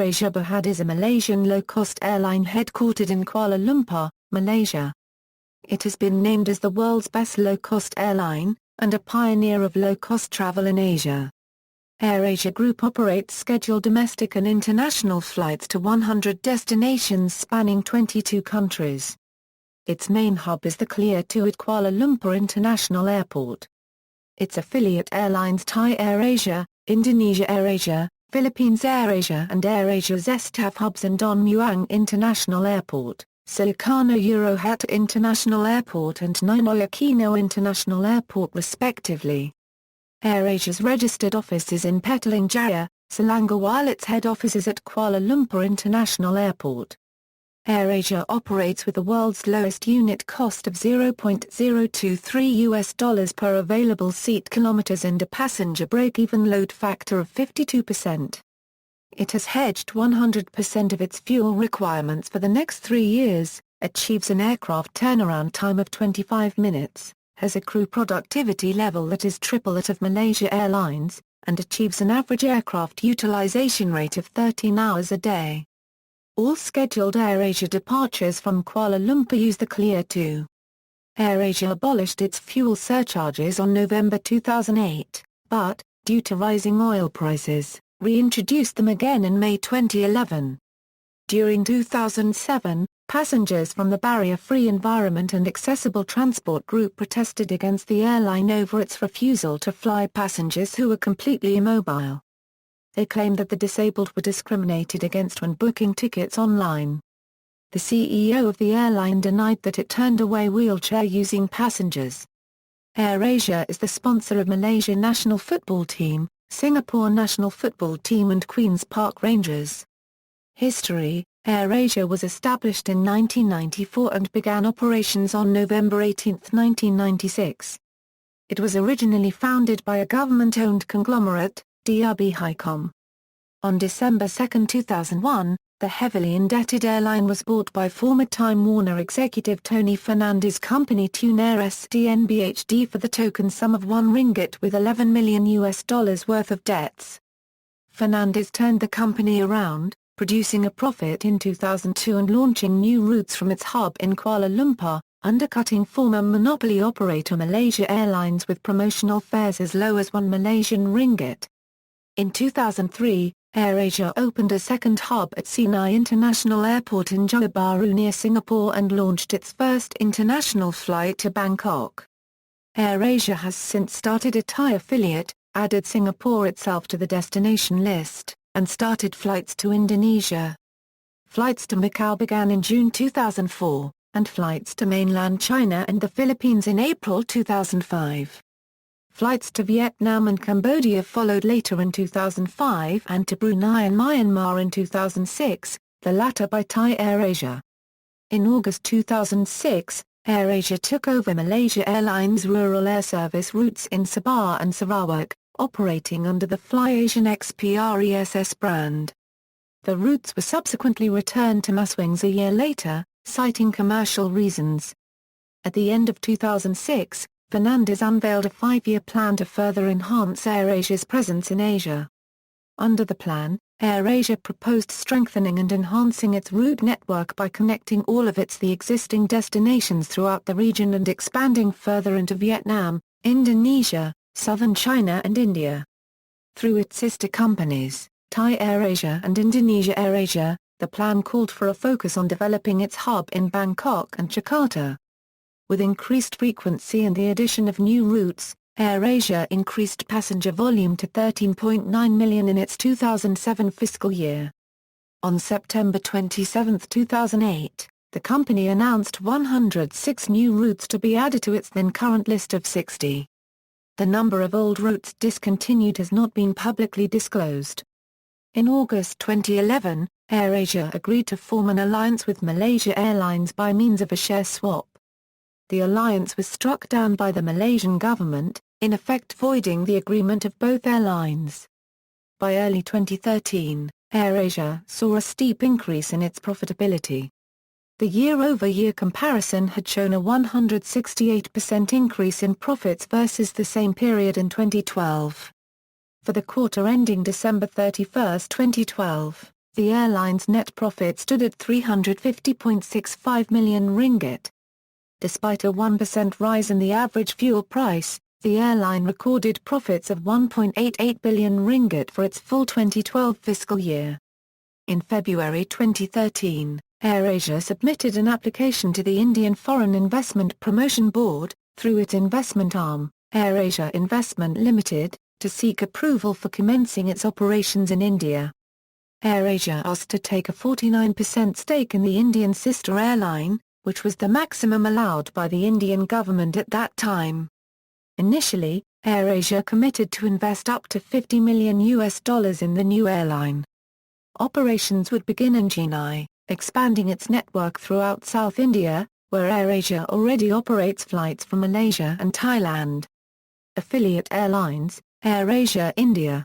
AirAsia Berhad is a Malaysian low-cost airline headquartered in Kuala Lumpur, Malaysia. It has been named as the world's best low-cost airline, and a pioneer of low-cost travel in Asia. AirAsia Group operates scheduled domestic and international flights to 100 destinations spanning 22 countries. Its main hub is the Clear 2 at Kuala Lumpur International Airport. Its affiliate airlines Thai AirAsia, Indonesia AirAsia, Philippines AirAsia and AirAsia Zest have hubs in Don Muang International Airport, Silicano Eurohat International Airport and Ninoy Aquino International Airport respectively. AirAsia's registered office is in Petaling Jaya, Selangor while its head office is at Kuala Lumpur International Airport. AirAsia operates with the world's lowest unit cost of $0.023 per available seat kilometers and a passenger break-even load factor of 52%. It has hedged 100% of its fuel requirements for the next 3 years, achieves an aircraft turnaround time of 25 minutes, has a crew productivity level that is triple that of Malaysia Airlines, and achieves an average aircraft utilization rate of 13 hours a day. All scheduled AirAsia departures from Kuala Lumpur use the Clear 2. AirAsia abolished its fuel surcharges on November 2008, but, due to rising oil prices, reintroduced them again in May 2011. During 2007, passengers from the Barrier-Free Environment and Accessible Transport Group protested against the airline over its refusal to fly passengers who were completely immobile. They claimed that the disabled were discriminated against when booking tickets online. The CEO of the airline denied that it turned away wheelchair-using passengers. AirAsia is the sponsor of Malaysia national football team, Singapore national football team and Queen's Park Rangers. History: AirAsia was established in 1994 and began operations on November 18, 1996. It was originally founded by a government-owned conglomerate, DRB Hicom. On December 2, 2001, the heavily indebted airline was bought by former Time Warner executive Tony Fernandes' company Tune Air SDNBHD for the token sum of RM1 with $11 million worth of debts. Fernandes turned the company around, producing a profit in 2002 and launching new routes from its hub in Kuala Lumpur, undercutting former monopoly operator Malaysia Airlines with promotional fares as low as RM1. In 2003, AirAsia opened a second hub at Sinai International Airport in Johor Bahru near Singapore and launched its first international flight to Bangkok. AirAsia has since started a Thai affiliate, added Singapore itself to the destination list, and started flights to Indonesia. Flights to Macau began in June 2004, and flights to mainland China and the Philippines in April 2005. Flights to Vietnam and Cambodia followed later in 2005 and to Brunei and Myanmar in 2006, the latter by Thai AirAsia. In August 2006, AirAsia took over Malaysia Airlines rural air service routes in Sabah and Sarawak, operating under the FlyAsian XPRESS brand. The routes were subsequently returned to Maswings a year later, citing commercial reasons. At the end of 2006, Fernandes unveiled a 5-year plan to further enhance AirAsia's presence in Asia. Under the plan, AirAsia proposed strengthening and enhancing its route network by connecting all of the existing destinations throughout the region and expanding further into Vietnam, Indonesia, southern China and India. Through its sister companies, Thai AirAsia and Indonesia AirAsia, the plan called for a focus on developing its hub in Bangkok and Jakarta. With increased frequency and the addition of new routes, AirAsia increased passenger volume to 13.9 million in its 2007 fiscal year. On September 27, 2008, the company announced 106 new routes to be added to its then current list of 60. The number of old routes discontinued has not been publicly disclosed. In August 2011, AirAsia agreed to form an alliance with Malaysia Airlines by means of a share swap. The alliance was struck down by the Malaysian government, in effect voiding the agreement of both airlines. By early 2013, AirAsia saw a steep increase in its profitability. The year-over-year comparison had shown a 168% increase in profits versus the same period in 2012. For the quarter ending December 31, 2012, The airline's net profit stood at 350.65 million ringgit. Despite a 1% rise in the average fuel price, the airline recorded profits of 1.88 billion ringgit for its full 2012 fiscal year. In February 2013, AirAsia submitted an application to the Indian Foreign Investment Promotion Board, through its investment arm, AirAsia Investment Limited, to seek approval for commencing its operations in India. AirAsia asked to take a 49% stake in the Indian sister airline, which was the maximum allowed by the Indian government at that time. Initially, AirAsia committed to invest up to $50 million in the new airline. Operations would begin in Chennai, expanding its network throughout South India, where AirAsia already operates flights from Malaysia and Thailand. Affiliate airlines, AirAsia India.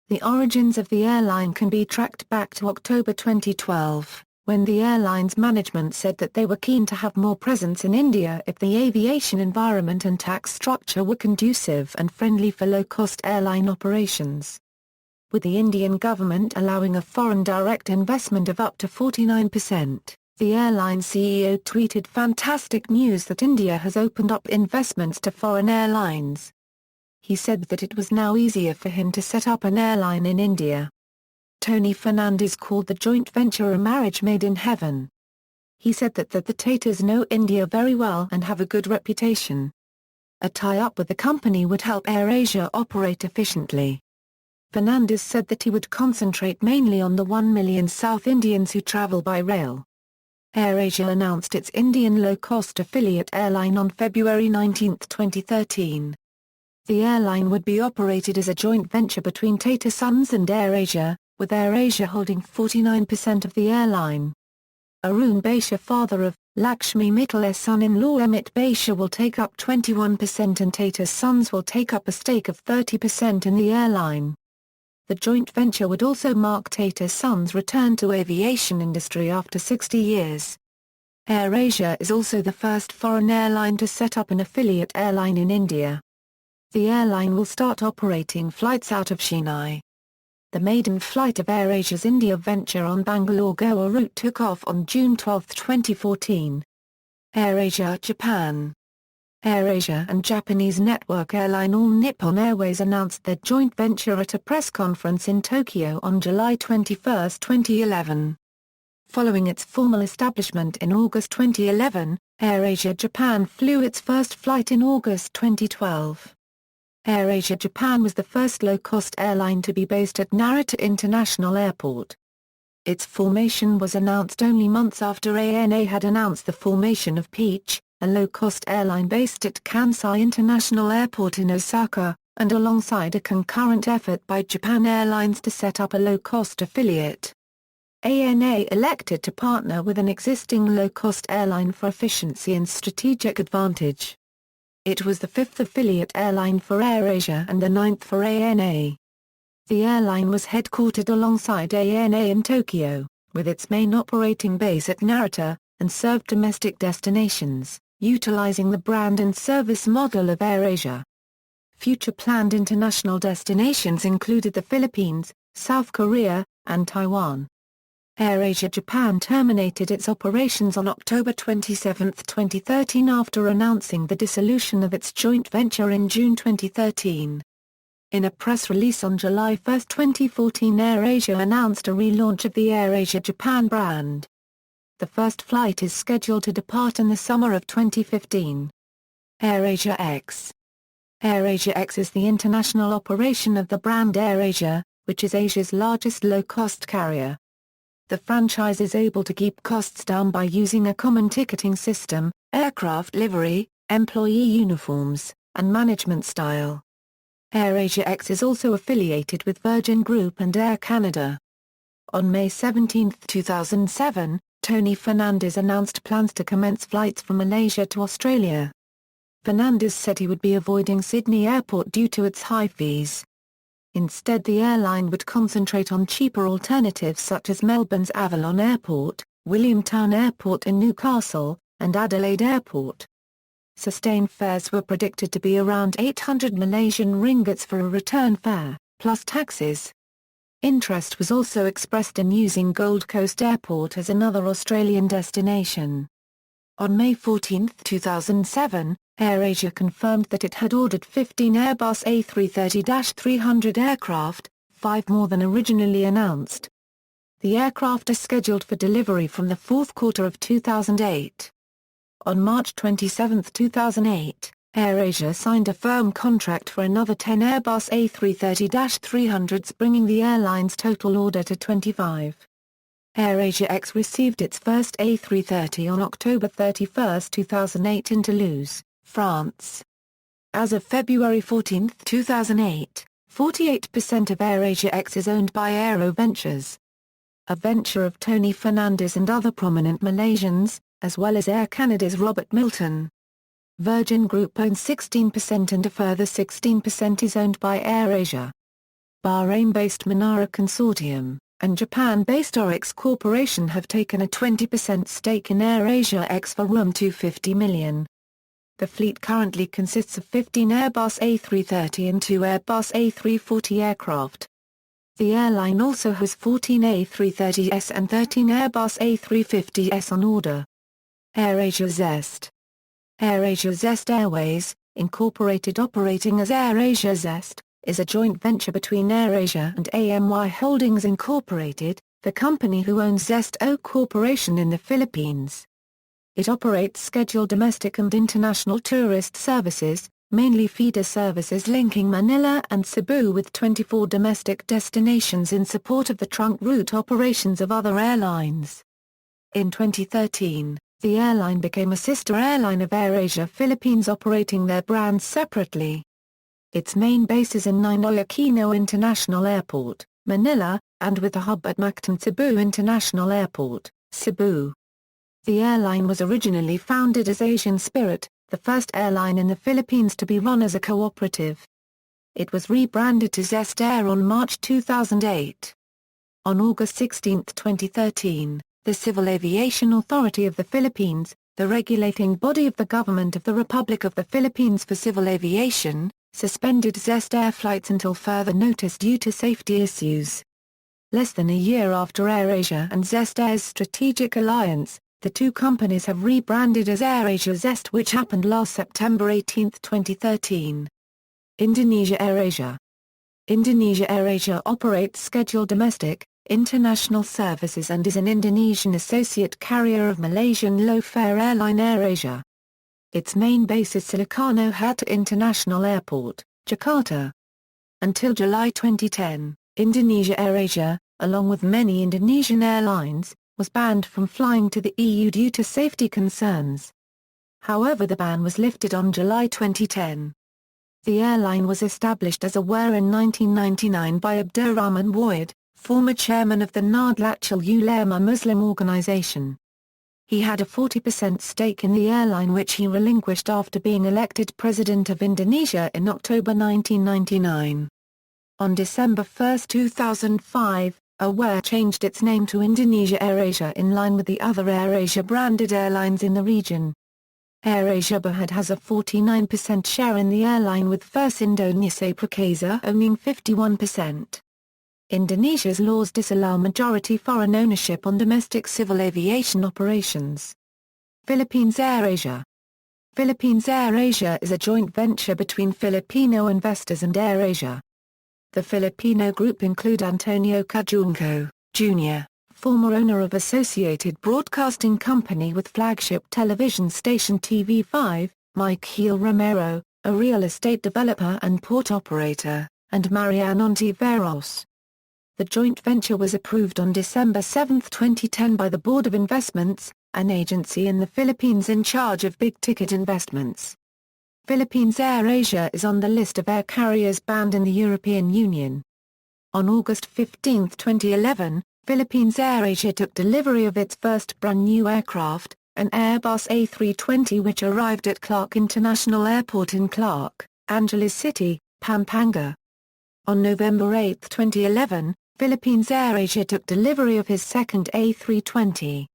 The origins of the airline can be tracked back to October 2012, when the airline's management said that they were keen to have more presence in India if the aviation environment and tax structure were conducive and friendly for low-cost airline operations. With the Indian government allowing a foreign direct investment of up to 49%, the airline CEO tweeted fantastic news that India has opened up investments to foreign airlines. He said that it was now easier for him to set up an airline in India. Tony Fernandes called the joint venture a marriage made in heaven. He said that the Tatars know India very well and have a good reputation. A tie-up with the company would help AirAsia operate efficiently. Fernandes said that he would concentrate mainly on the 1 million South Indians who travel by rail. AirAsia announced its Indian low-cost affiliate airline on February 19, 2013. The airline would be operated as a joint venture between Tata Sons and AirAsia, with AirAsia holding 49% of the airline. Arun Baisha, father of Lakshmi Mittle's son-in-law Amit Baisha, will take up 21% and Tata Sons will take up a stake of 30% in the airline. The joint venture would also mark Tata Sons' return to aviation industry after 60 years. AirAsia is also the first foreign airline to set up an affiliate airline in India. The airline will start operating flights out of Chennai. The maiden flight of AirAsia's India venture on Bangalore-Goa route took off on June 12, 2014. AirAsia Japan. AirAsia and Japanese network airline All Nippon Airways announced their joint venture at a press conference in Tokyo on July 21, 2011. Following its formal establishment in August 2011, AirAsia Japan flew its first flight in August 2012. AirAsia Japan was the first low-cost airline to be based at Narita International Airport. Its formation was announced only months after ANA had announced the formation of Peach, a low-cost airline based at Kansai International Airport in Osaka, and alongside a concurrent effort by Japan Airlines to set up a low-cost affiliate. ANA elected to partner with an existing low-cost airline for efficiency and strategic advantage. It was the fifth affiliate airline for AirAsia and the ninth for ANA. The airline was headquartered alongside ANA in Tokyo, with its main operating base at Narita, and served domestic destinations, utilizing the brand and service model of AirAsia. Future planned international destinations included the Philippines, South Korea, and Taiwan. AirAsia Japan terminated its operations on October 27, 2013 after announcing the dissolution of its joint venture in June 2013. In a press release on July 1, 2014, AirAsia announced a relaunch of the AirAsia Japan brand. The first flight is scheduled to depart in the summer of 2015. AirAsia X. AirAsia X is the international operation of the brand AirAsia, which is Asia's largest low-cost carrier. The franchise is able to keep costs down by using a common ticketing system, aircraft livery, employee uniforms, and management style. AirAsia X is also affiliated with Virgin Group and Air Canada. On May 17, 2007, Tony Fernandes announced plans to commence flights from Malaysia to Australia. Fernandes said he would be avoiding Sydney Airport due to its high fees. Instead, the airline would concentrate on cheaper alternatives such as Melbourne's Avalon Airport, Williamtown Airport in Newcastle, and Adelaide Airport. Sustained fares were predicted to be around 800 Malaysian ringgits for a return fare, plus taxes. Interest was also expressed in using Gold Coast Airport as another Australian destination. On May 14, 2007, AirAsia confirmed that it had ordered 15 Airbus A330-300 aircraft, 5 more than originally announced. The aircraft are scheduled for delivery from the fourth quarter of 2008. On March 27, 2008, AirAsia signed a firm contract for another 10 Airbus A330-300s, bringing the airline's total order to 25. AirAsia X received its first A330 on October 31, 2008 in Toulouse, France. As of February 14, 2008, 48% of AirAsia X is owned by Aero Ventures, a venture of Tony Fernandes and other prominent Malaysians, as well as Air Canada's Robert Milton. Virgin Group owns 16% and a further 16% is owned by AirAsia. Bahrain-based Manara Consortium and Japan-based Oryx Corporation have taken a 20% stake in AirAsia X for $250 million. The fleet currently consists of 15 Airbus A330 and 2 Airbus A340 aircraft. The airline also has 14 A330s and 13 Airbus A350s on order. AirAsia Zest. AirAsia Zest Airways, Incorporated, operating as AirAsia Zest, is a joint venture between AirAsia and AMY Holdings Incorporated, the company who owns Zest O Corporation in the Philippines. It operates scheduled domestic and international tourist services, mainly feeder services linking Manila and Cebu, with 24 domestic destinations in support of the trunk route operations of other airlines. In 2013, the airline became a sister airline of AirAsia Philippines, operating their brands separately. Its main base is in Ninoy Aquino International Airport, Manila, and with a hub at Mactan Cebu International Airport, Cebu. The airline was originally founded as Asian Spirit, the first airline in the Philippines to be run as a cooperative. It was rebranded to Zest Air on March 2008. On August 16, 2013, the Civil Aviation Authority of the Philippines, the regulating body of the Government of the Republic of the Philippines for civil aviation, suspended Zest Air flights until further notice due to safety issues. Less than a year after AirAsia and Zest Air's strategic alliance, the two companies have rebranded as AirAsia Zest, which happened last September 18, 2013. Indonesia AirAsia. Indonesia AirAsia operates scheduled domestic, international services and is an Indonesian associate carrier of Malaysian low-fare airline AirAsia. Its main base is Soekarno-Hatta International Airport, Jakarta. Until July 2010, Indonesia AirAsia, along with many Indonesian airlines, was banned from flying to the EU due to safety concerns. However, the ban was lifted on July 2010. The airline was established as a WAR in 1999 by Abdurrahman Wahid, former chairman of the Nahdlatul Ulama Muslim organization. He had a 40% stake in the airline, which he relinquished after being elected President of Indonesia in October 1999. On December 1, 2005, AWARE changed its name to Indonesia AirAsia in line with the other AirAsia branded airlines in the region. AirAsia Berhad has a 49% share in the airline, with First Indonesia Perkasa owning 51%. Indonesia's laws disallow majority foreign ownership on domestic civil aviation operations. Philippines AirAsia. Philippines AirAsia is a joint venture between Filipino investors and AirAsia. The Filipino group include Antonio Cajunco, Jr., former owner of Associated Broadcasting Company with flagship television station TV5, Mike Heel Romero, a real estate developer and port operator, and Marian Ontiveros. The joint venture was approved on December 7, 2010 by the Board of Investments, an agency in the Philippines in charge of big-ticket investments. Philippines AirAsia is on the list of air carriers banned in the European Union. On August 15, 2011, Philippines AirAsia took delivery of its first brand-new aircraft, an Airbus A320, which arrived at Clark International Airport in Clark, Angeles City, Pampanga. On November 8, 2011, Philippines AirAsia took delivery of his second A320.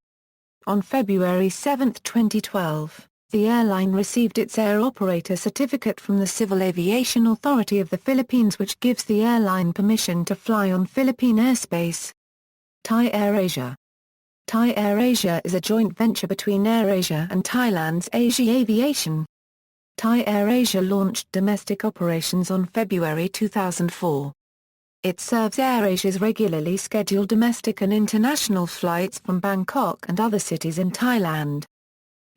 On February 7, 2012, The airline received its Air Operator Certificate from the Civil Aviation Authority of the Philippines, which gives the airline permission to fly on Philippine airspace. Thai AirAsia. Thai AirAsia is a joint venture between AirAsia and Thailand's Asia Aviation. Thai AirAsia launched domestic operations on February 2004. It serves AirAsia's regularly scheduled domestic and international flights from Bangkok and other cities in Thailand.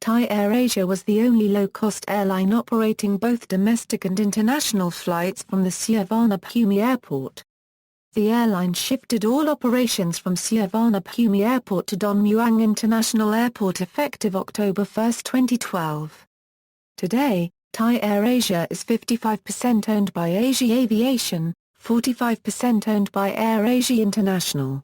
Thai AirAsia was the only low-cost airline operating both domestic and international flights from the Suvarnabhumi Airport. The airline shifted all operations from Suvarnabhumi Airport to Don Muang International Airport effective October 1, 2012. Today, Thai AirAsia is 55% owned by Asia Aviation, 45% owned by AirAsia International.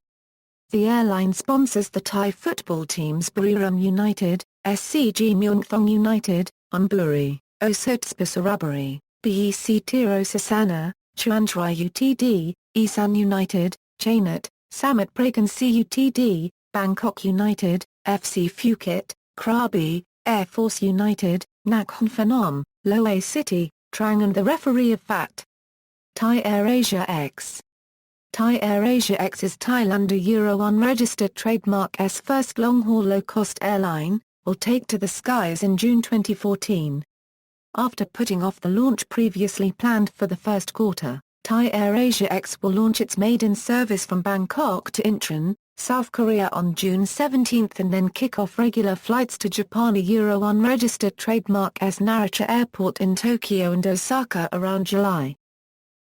The airline sponsors the Thai football teams Buriram United, SCG Muangthong United, Onburi, Osotspa Surabaya, BEC Tiro Sasana, Chuanchai UTD, Isan United, Chainat, Samut Prakan CUTD, Bangkok United, FC Phuket, Krabi, Air Force United, Nakhon Phanom, Loei City, Trang and the referee of FAT. Thai AirAsia X. Thai AirAsia X is Thailand Euro unregistered trademark's first long-haul low-cost airline, will take to the skies in June 2014. After putting off the launch previously planned for the first quarter, Thai AirAsia X will launch its maiden service from Bangkok to Incheon, South Korea on June 17 and then kick off regular flights to Japan Euro unregistered trademark's Narita Airport in Tokyo and Osaka around July.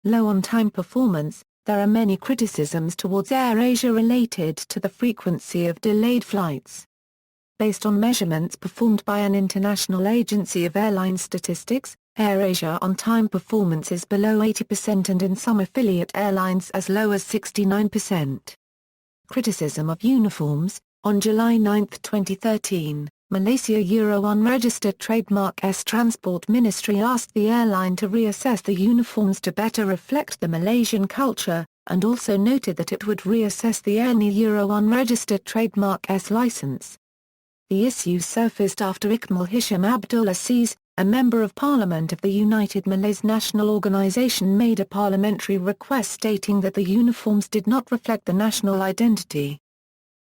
Low on-time performance. There are many criticisms towards AirAsia related to the frequency of delayed flights. Based on measurements performed by an international agency of airline statistics, AirAsia on-time performance is below 80% and in some affiliate airlines as low as 69%. Criticism of uniforms. On July 9, 2013, Malaysia Euro unregistered trademark's Transport Ministry asked the airline to reassess the uniforms to better reflect the Malaysian culture, and also noted that it would reassess the Airni Euro unregistered trademark's license. The issue surfaced after Ikmal Hisham Abdul Aziz, a member of Parliament of the United Malays National Organisation, made a parliamentary request stating that the uniforms did not reflect the national identity.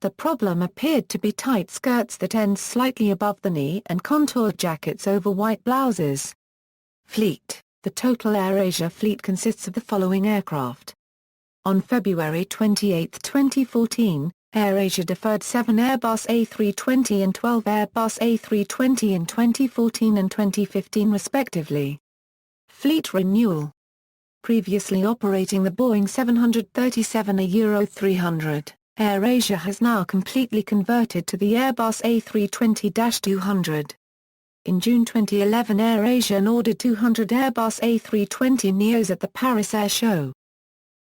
The problem appeared to be tight skirts that end slightly above the knee and contoured jackets over white blouses. Fleet. The total AirAsia fleet consists of the following aircraft. On February 28, 2014, AirAsia deferred 7 Airbus A320 and 12 Airbus A320 in 2014 and 2015 respectively. Fleet renewal. Previously operating the Boeing 737 Euro 300. AirAsia has now completely converted to the Airbus A320-200. In June 2011 AirAsia ordered 200 Airbus A320neos at the Paris Air Show.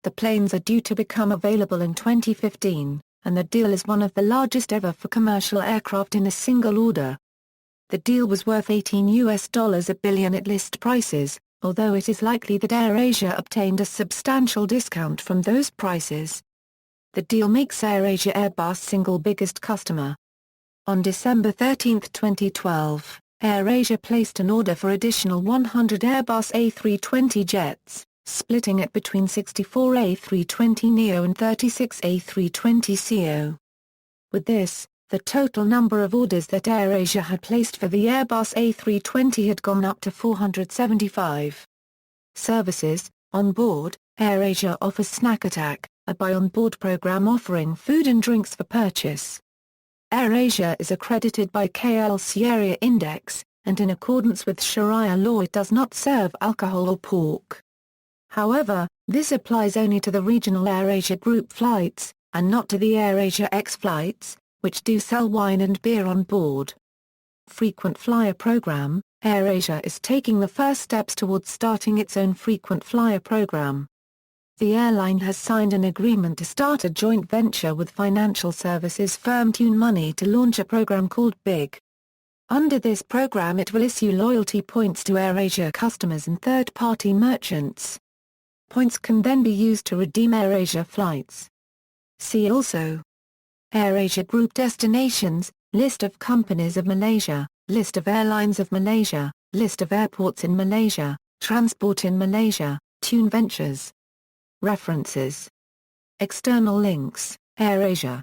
The planes are due to become available in 2015, and the deal is one of the largest ever for commercial aircraft in a single order. The deal was worth $18 billion at list prices, although it is likely that AirAsia obtained a substantial discount from those prices. The deal makes AirAsia Airbus' single biggest customer. On December 13, 2012, AirAsia placed an order for additional 100 Airbus A320 jets, splitting it between 64 A320neo and 36 A320ceo. With this, the total number of orders that AirAsia had placed for the Airbus A320 had gone up to 475. Services. On board, AirAsia offers Snack Attack, a buy-on-board program offering food and drinks for purchase. AirAsia is accredited by KL Sharia Index, and in accordance with Sharia law it does not serve alcohol or pork. However, this applies only to the regional AirAsia group flights, and not to the AirAsia X flights, which do sell wine and beer on board. Frequent Flyer Program. AirAsia is taking the first steps towards starting its own frequent flyer program. The airline has signed an agreement to start a joint venture with financial services firm Tune Money to launch a program called BIG. Under this program it will issue loyalty points to AirAsia customers and third-party merchants. Points can then be used to redeem AirAsia flights. See also: AirAsia Group Destinations, List of companies of Malaysia. List of airlines of Malaysia, List of airports in Malaysia, Transport in Malaysia, Tune Ventures. References. External links, AirAsia.